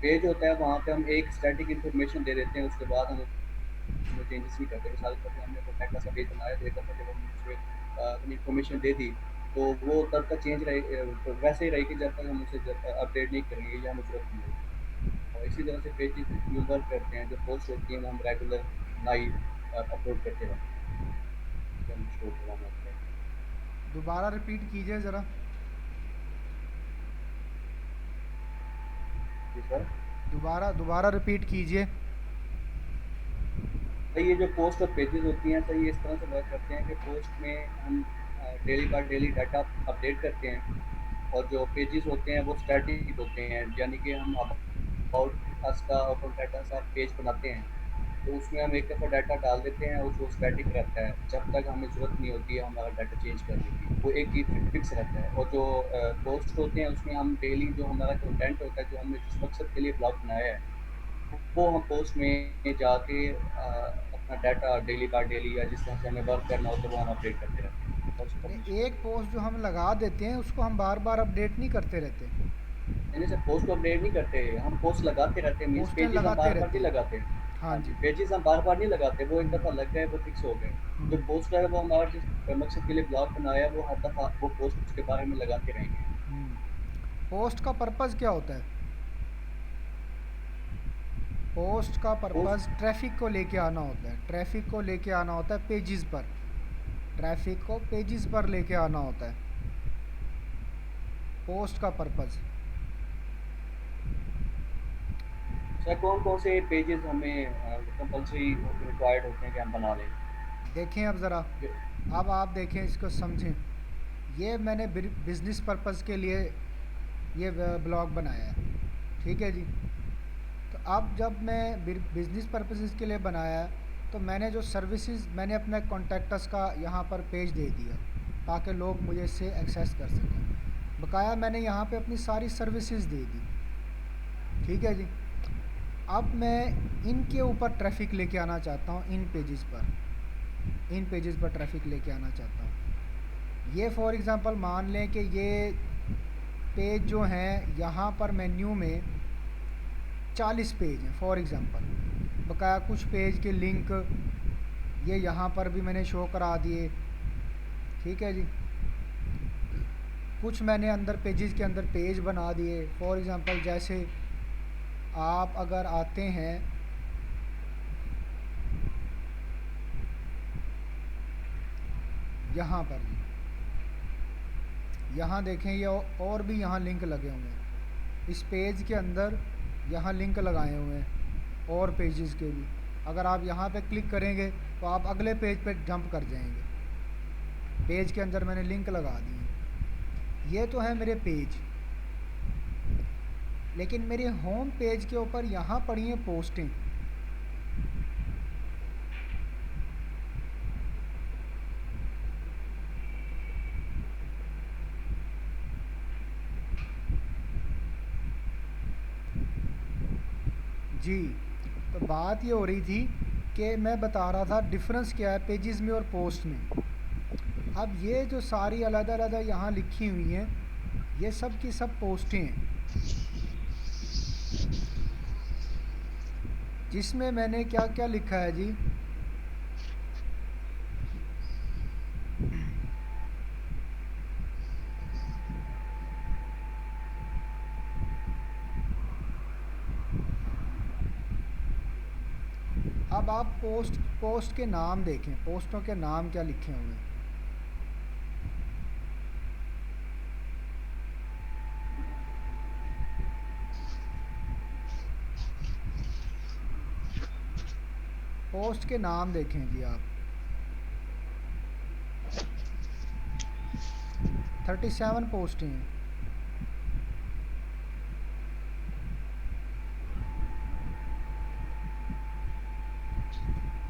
पेज होता है वहाँ पे हम एक स्टैटिक इन्फॉर्मेशन दे देते हैं, उसके बाद हम उसमें चेंजेस नहीं करते। मिसाल के तौर पे हमने कॉन्टैक्ट का पेज बनाया, तो एक दफ़ा जब हमने उसमें अपनी इन्फॉर्मेशन दे दी तो वो तब तक चेंज रहे, तो वैसे ही रहेगी जब तक हम उसे अपडेट नहीं करेंगे या हमें ज़रूरत नहीं होगी। और इसी तरह से पेजेस यूँ वर्क करते हैं, जो पोस्ट होती हैं वो हम रेगुलर नई अपलोड करते रहते हैं, उसे हम स्टोर करवाना होता है। दोबारा रिपीट कीजिए ज़रा। जी सर। दोबारा रिपीट कीजिए। तो ये जो पोस्ट और पेजेस होती हैं, तो ये इस तरह से वर्क करते हैं कि पोस्ट में हम डेली का डेली डाटा अपडेट करते हैं, और जो पेजेस होते हैं वो स्टैटिक होते हैं, यानी कि हम अबाउट अस का और कॉन्टैक्ट अस का पेज बनाते हैं, तो उसमें हम एक दफ़ा डाटा डाल देते हैं और वो स्टैटिक रहता है जब तक हमें ज़रूरत नहीं होती है हमारा डाटा चेंज करने की, वो एक ही फिक्स रहता है। और जो पोस्ट होते हैं उसमें हम डेली जो हमारा कंटेंट होता है, जो हमने जिस मकसद के लिए ब्लॉग बनाया है, वो हम पोस्ट में जाके अपना डाटा डेली बाय डेली या जिस तरह से हमें वर्क करना होता है वो हम अपडेट करते रहते हैं और उसे पब्लिश एक करते हैं। पोस्ट जो हम लगा देते हैं उसको हम बार बार अपडेट नहीं करते रहते। यानी सर पोस्ट को अपडेट नहीं करते, हम पोस्ट लगाते रहते हैं, मीन्स पोस्टें पेजेस हम लगाते बार बार रहते नहीं हैं। लगाते। हाँ हाँ जी। जी, पेजेस हम बार बार नहीं लगाते, वो एक दफ़ा हम्म, लग गए वो फिक्स हो गए। जो हम्म, पोस्ट है वो हमारा जिस मकसद के लिए ब्लॉग बनाया है, वो हर दफ़ा वो पोस्ट उसके बारे में लगाते रहेंगे। पोस्ट का पर्पज़ क्या होता है? पोस्ट का पोस्ट पर्पज़ ट्रैफिक को लेके आना होता है। ट्रैफिक को लेके आना होता है पेजेस पर। ट्रैफिक को पेजेस पर लेके आना होता है पोस्ट का पर्पज़। सर कौन कौन से पेजेस हमें कंपल्सरी रिक्वायर्ड होते हैं कि हम बना लें? देखें अब ज़रा, कि- अब आप देखें इसको समझें। ये मैंने बिज़नेस पर्पज़ के लिए ये ब्लॉग बनाया है, ठीक है जी। तो अब जब मैं बिज़नेस पर्पसेस के लिए बनाया है तो मैंने जो सर्विसेज, मैंने अपने कॉन्टैक्टस का यहाँ पर पेज दे दिया ताकि लोग मुझे इससे एक्सेस कर सकें। बकाया मैंने यहाँ पे अपनी सारी सर्विसेज दे दी, ठीक है जी। अब मैं इनके ऊपर ट्रैफिक लेके आना चाहता हूँ, इन पेजेस पर ट्रैफिक लेके आना चाहता हूँ। ये फॉर एग्ज़ाम्पल मान लें कि ये पेज जो हैं यहाँ पर मेन्यू में 40 पेज हैं फॉर एग्ज़ाम्पल। बकाया कुछ पेज के लिंक ये यहाँ पर भी मैंने शो करा दिए, ठीक है जी। कुछ मैंने अंदर पेजेस के अंदर पेज बना दिए। फॉर एग्ज़ाम्पल जैसे आप अगर आते हैं यहाँ पर जी, यहाँ देखें ये और भी यहाँ लिंक लगे हुए हैं इस पेज के अंदर, यहाँ लिंक लगाए हुए हैं और पेजेस के भी। अगर आप यहाँ पे क्लिक करेंगे तो आप अगले पेज पे जंप कर जाएंगे। पेज के अंदर मैंने लिंक लगा दिए। ये तो है मेरे पेज, लेकिन मेरे होम पेज के ऊपर यहाँ पड़ी हैं पोस्टें। जी, तो बात ये हो रही थी कि मैं बता रहा था डिफरेंस क्या है पेजेस में और पोस्ट में। अब ये जो सारी अलग-अलग यहाँ लिखी हुई हैं, ये सब की सब पोस्टें हैं, जिसमें मैंने क्या क्या लिखा है जी। अब आप पोस्ट के नाम देखें, पोस्टों के नाम क्या लिखे हुए हैं। पोस्ट के नाम देखें जी आप। 37 पोस्टें हैं।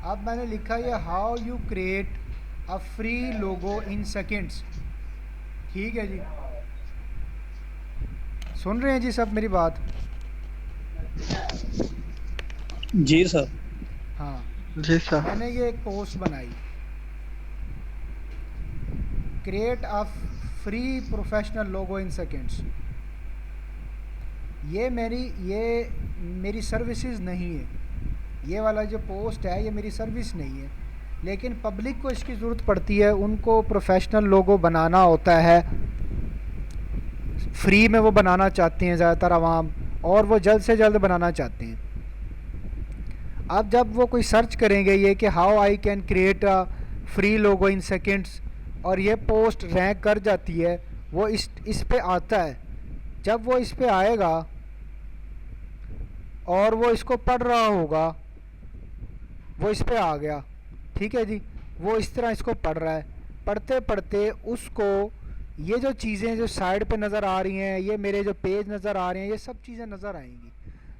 अब मैंने लिखा ये how you create a free logo in seconds. ठीक है जी, सुन रहे हैं जी सब मेरी बात? जी सर। हाँ, जी सर। मैंने ये एक पोस्ट बनाई, create a free professional logo in seconds. ये मेरी सर्विसेज नहीं है, ये वाला जो पोस्ट है ये मेरी सर्विस नहीं है, लेकिन पब्लिक को इसकी ज़रूरत पड़ती है, उनको प्रोफेशनल लोगो बनाना होता है, फ्री में वो बनाना चाहते हैं ज़्यादातर आवाम, और वो जल्द से जल्द बनाना चाहते हैं। अब जब वो कोई सर्च करेंगे ये कि how I can create a free logo in seconds, और ये पोस्ट रैंक कर जाती है, वो इस पे आता है। जब वो इस पे आएगा और वो इसको पढ़ रहा होगा, वो इस पे आ गया, ठीक है जी, वो इस तरह इसको पढ़ रहा है, पढ़ते पढ़ते उसको ये जो चीज़ें जो साइड पे नज़र आ रही हैं, ये मेरे जो पेज नज़र आ रहे हैं, ये सब चीज़ें नज़र आएंगी,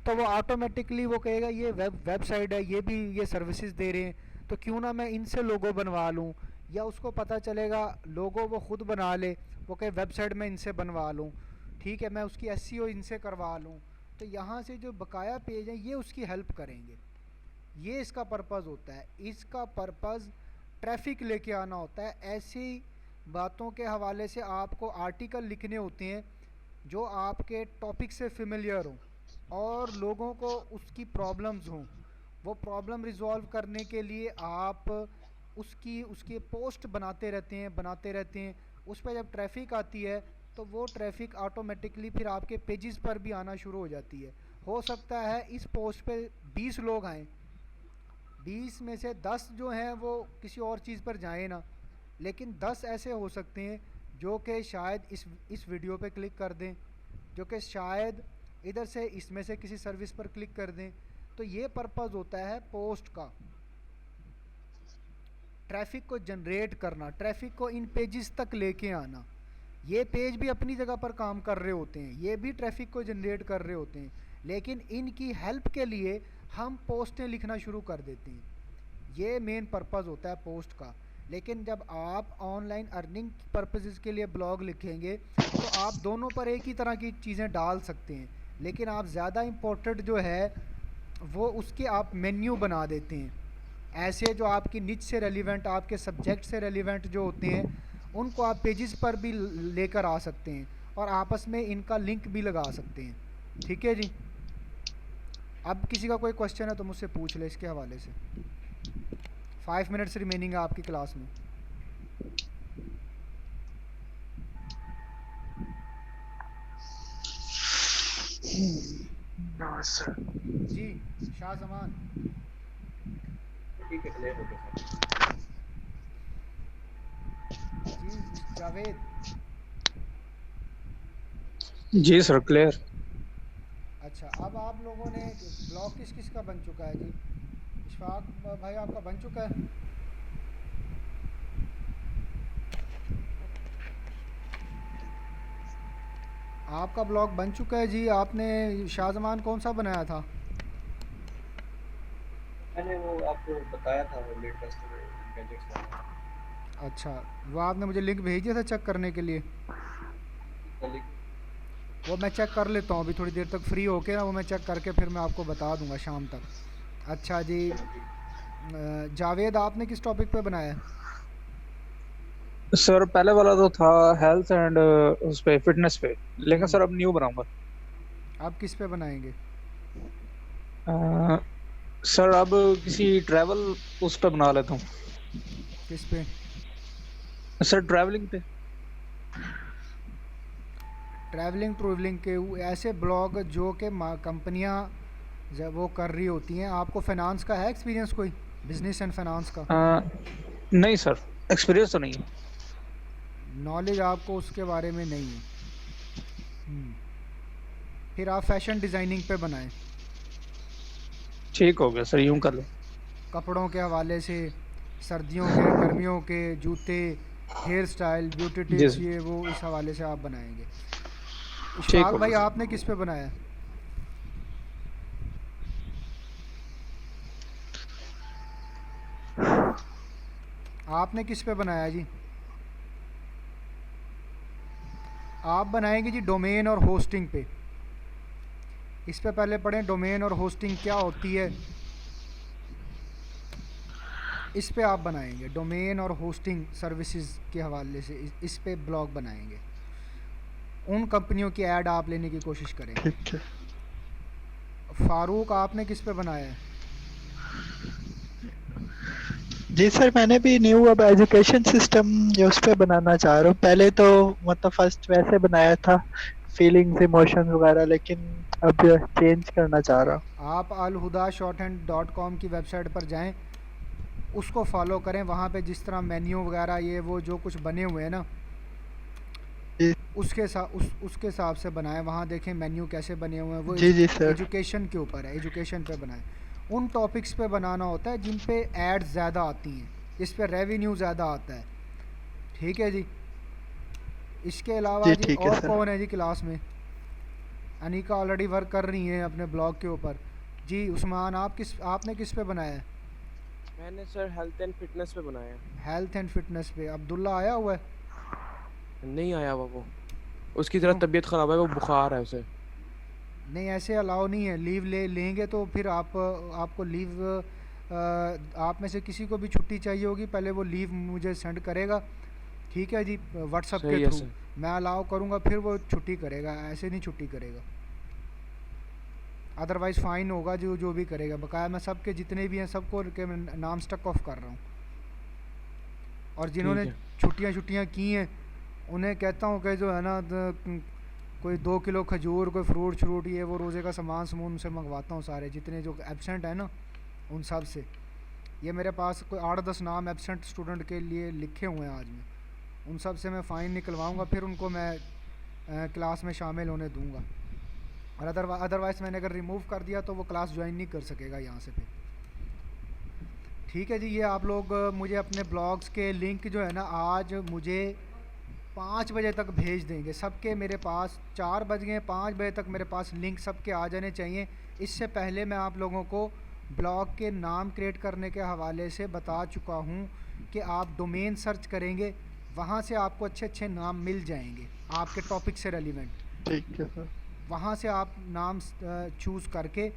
तो वो ऑटोमेटिकली वो कहेगा ये वेबसाइट है, ये भी ये सर्विसेज दे रहे हैं, तो क्यों ना मैं इनसे लोगो बनवा लूँ। या उसको पता चलेगा लोगो वो खुद बना ले, वो कहे वेबसाइट में इनसे बनवा लूँ, ठीक है, मैं उसकी एसईओ इनसे करवा लूँ, तो यहाँ से जो बकाया पेज हैं ये उसकी हेल्प करेंगे। ये इसका पर्पज़ होता है। इसका पर्पज़ ट्रैफिक लेके आना होता है। ऐसी बातों के हवाले से आपको आर्टिकल लिखने होते हैं जो आपके टॉपिक से फेमिलियर हों और लोगों को उसकी प्रॉब्लम्स हों। वो प्रॉब्लम रिजॉल्व करने के लिए आप उसकी पोस्ट बनाते रहते हैं। उस पर जब ट्रैफिक आती है तो वो ट्रैफिक ऑटोमेटिकली फिर आपके पेजेस पर भी आना शुरू हो जाती है। हो सकता है इस पोस्ट पे 20 लोग आएँ, 20 में से 10 जो हैं वो किसी और चीज़ पर जाएँ ना, लेकिन 10 ऐसे हो सकते हैं जो कि शायद इस वीडियो पे क्लिक कर दें, जो कि शायद इधर से इसमें से किसी सर्विस पर क्लिक कर दें। तो ये पर्पज़ होता है पोस्ट का, ट्रैफिक को जनरेट करना, ट्रैफिक को इन पेजेस तक लेके आना। ये पेज भी अपनी जगह पर काम कर रहे होते हैं, ये भी ट्रैफिक को जनरेट कर रहे होते हैं, लेकिन इनकी हेल्प के लिए हम पोस्टें लिखना शुरू कर देते हैं। ये मेन पर्पज़ होता है पोस्ट का। लेकिन जब आप ऑनलाइन अर्निंग पर्पसेस के लिए ब्लॉग लिखेंगे तो आप दोनों पर एक ही तरह की चीज़ें डाल सकते हैं, लेकिन आप ज़्यादा इम्पोर्टेंट जो है वो उसके आप मेन्यू बना देते हैं। ऐसे जो आपकी निच से रेलिवेंट, आपके सब्जेक्ट से रेलिवेंट जो होते हैं, उनको आप पेजेस पर भी लेकर आ सकते हैं और आपस में इनका लिंक भी लगा सकते हैं। ठीक है जी। अब किसी का कोई क्वेश्चन है तो मुझसे पूछ ले इसके हवाले से। 5 मिनट्स रिमेनिंग है आपकी क्लास में। जी शाह जमान। ठीक है, क्लियर हो गया सर। जी जावेद। जी सर, क्लियर। अच्छा, अब आप लोगों ने ब्लॉग किस किस का बन चुका है जी? इशफाक भाई आपका बन चुका है? आपका ब्लॉग बन चुका है जी। आपने शाहजमान कौन सा बनाया था? मैंने वो आपको बताया था, वो लेटेस्ट गैजेट्स वाला। अच्छा, वो आपने मुझे लिंक भेज दिया था चेक करने के लिए? कल वो मैं चेक कर लेता हूँ अभी थोड़ी देर तक फ्री होके ना, वो मैं चेक करके फिर मैं आपको बता दूंगा शाम तक। अच्छा जी, जावेद आपने किस टॉपिक पे बनाया है? सर पहले वाला तो था हेल्थ एंड उस पे फिटनेस पे, लेकिन हम्म, सर अब न्यू बनाऊंगा। आप किस पे बनाएंगे? अ, सर अब किसी ट्रैवल उस पे बना लेता हूँ। किस पे? सर ट्रैवलिंग पे। ट्रैवलिंग ट्रूवलिंग के ऐसे ब्लॉग जो कि कंपनियां जब वो कर रही होती हैं। आपको फाइनेंस का है एक्सपीरियंस कोई, बिजनेस एंड फाइनेंस का? नहीं सर, एक्सपीरियंस तो नहीं है। नॉलेज आपको उसके बारे में नहीं है। हम्म, फिर आप फैशन डिज़ाइनिंग पे बनाएं। ठीक हो गया सर, यूं कर लो। कपड़ों के हवाले से, सर्दियों के गर्मियों के जूते, हेयर स्टाइल, ब्यूटी जी टिप्स, सर, ये वो इस हवाले से आप बनाएंगे। ठीक इशफाक हो भाई गया आपने किस पे बनाया? आपने किस पे बनाया जी? आप बनाएंगे जी डोमेन और होस्टिंग पे। इस पे पहले पढ़ें डोमेन और होस्टिंग क्या होती है। इस पे आप बनाएंगे डोमेन और होस्टिंग सर्विसेज के हवाले से, इस पे ब्लॉग बनाएंगे। उन कंपनियों की ऐड आप लेने की कोशिश करेंगे। ठीक है। फ़ारूक आपने किस पे बनाया है? जी सर, मैंने भी न्यू अब एजुकेशन सिस्टम जो उस पे बनाना चाह रहा हूँ। पहले तो मतलब फर्स्ट वैसे बनाया था, फीलिंग्स इमोशंस वगैरह, लेकिन अब चेंज करना चाह रहा हूँ। आप Al Huda short hand dot com की वेबसाइट पर जाएं, उसको फॉलो करें। वहाँ पे जिस तरह मेन्यू वगैरह ये वो जो कुछ बने हुए हैं ना, जी उसके हिसाब से बनाएं। वहाँ देखें मेन्यू कैसे बने हुए हैं। वो जी जी सर। एजुकेशन के ऊपर है, एजुकेशन पे बनाएं। उन टॉपिक्स पे बनाना होता है जिन पे एड्स ज़्यादा आती हैं, जिस पे रेवेन्यू ज़्यादा आता है। ठीक है जी। इसके अलावा जी जी ठीक है और सर। कौन है जी क्लास में? अनिका ऑलरेडी वर्क कर रही हैं अपने ब्लॉग के ऊपर। जी उस्मान आपने किस पे बनाया है? मैंने सर हेल्थ एंड फिटनेस पे बनाया है। हेल्थ एंड फिटनेस पे। अब्दुल्ला आया हुआ है? नहीं आया वो, उसकी ज़रा क्यों? तबीयत ख़राब है, वो बुखार है उसे। नहीं, ऐसे अलाउ नहीं है। लीव ले लेंगे तो फिर आपको लीव, आप में से किसी को भी छुट्टी चाहिए होगी, पहले वो लीव मुझे सेंड करेगा। ठीक है जी, व्हाट्सअप के सही है थ्रू। सर। मैं अलाउ करूँगा फिर वो छुट्टी करेगा, ऐसे नहीं छुट्टी करेगा। अदरवाइज़ फ़ाइन होगा जो जो भी करेगा। बकाया मैं सबके जितने भी हैं सबको के मैं नाम स्टक ऑफ कर रहा हूँ। और ठीक जिन्होंने है। छुट्टियाँ छुट्टियाँ की हैं उन्हें कहता हूँ कि जो है ना कोई 2 किलो खजूर, कोई फ्रूट श्रूट, ये वो रोज़े का सामान समून उनसे मंगवाता हूँ। सारे जितने जो एबसेंट हैं ना, उन सब से। ये मेरे पास कोई 8-10 नाम एबसेंट स्टूडेंट के लिए लिखे हुए हैं आज में। उन सब से मैं फ़ाइन निकलवाऊँगा, फिर उनको मैं क्लास में शामिल होने दूँगा। और अदरवाइज़ मैंने अगर रिमूव कर दिया तो वो क्लास ज्वाइन नहीं कर सकेगा यहाँ से फिर। ठीक है जी। ये आप लोग मुझे अपने ब्लॉग्स के लिंक जो है ना आज मुझे 5 बजे तक भेज देंगे सबके। मेरे पास 4 बज गए, 5 बजे तक मेरे पास लिंक सबके आ जाने चाहिए। इससे पहले मैं आप लोगों को ब्लॉग के नाम क्रिएट करने के हवाले से बता चुका हूँ कि आप डोमेन सर्च करेंगे, वहाँ से आपको अच्छे अच्छे नाम मिल जाएंगे आपके टॉपिक से रेलिवेंट। ठीक है सर। वहाँ से आप नाम चूज़ करके,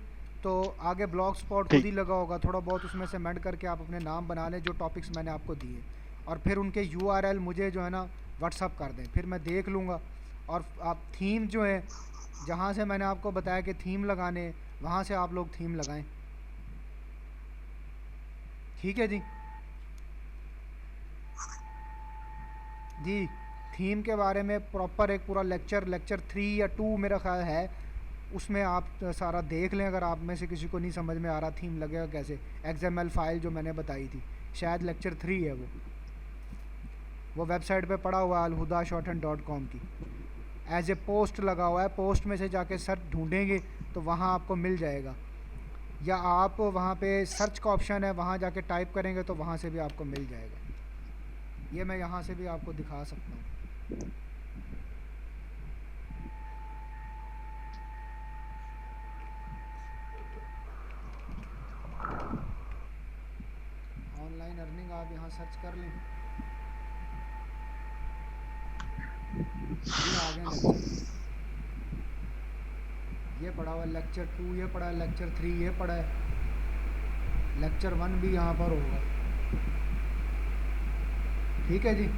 तो आगे ब्लॉग स्पॉट खुद ठीक। ही लगा होगा, थोड़ा बहुत उसमें से मेंट करके आप अपने नाम बना लें जो टॉपिक्स मैंने आपको दिए। और फिर उनके यूआरएल मुझे जो है ना व्हाट्सअप कर दें, फिर मैं देख लूँगा। और आप थीम जो है, जहाँ से मैंने आपको बताया कि थीम लगाने, वहाँ से आप लोग थीम लगाएं। ठीक है जी। जी थीम के बारे में प्रॉपर एक पूरा लेक्चर 3 या 2 मेरा ख्याल है, उसमें आप सारा देख लें। अगर आप में से किसी को नहीं समझ में आ रहा थीम लगेगा कैसे, XML फाइल जो मैंने बताई थी, शायद लेक्चर 3 है वो वेबसाइट पे पड़ा हुआ है alhuda.com की। एज ए पोस्ट लगा हुआ है, पोस्ट में से जाके सर्च ढूंढेंगे तो वहाँ आपको मिल जाएगा। या आप वहाँ पे सर्च का ऑप्शन है, वहाँ जाके टाइप करेंगे तो वहाँ से भी आपको मिल जाएगा। ये मैं यहाँ से भी आपको दिखा सकता हूँ। ऑनलाइन अर्निंग आप यहाँ सर्च कर लें। ये आ गए लेक्चर, ये पढ़ा हुआ लेक्चर 2, ये पढ़ा है लेक्चर 3, ये पढ़ा है लेक्चर 1 भी यहाँ पर होगा। ठीक है जी।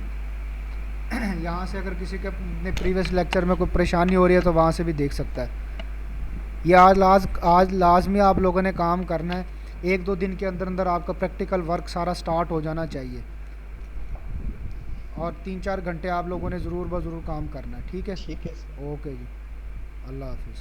यहाँ से अगर किसी के अपने प्रीवियस लेक्चर में कोई परेशानी हो रही है तो वहाँ से भी देख सकता है। ये आज लाजमी आप लोगों ने काम करना है। 1-2 दिन के अंदर अंदर आपका प्रैक्टिकल वर्क सारा स्टार्ट हो जाना चाहिए, और 3-4 घंटे आप लोगों ने ज़रूर ब ज़रूर काम करना है। ठीक है। ठीक है सर। ओके जी, अल्लाह हाफिज़।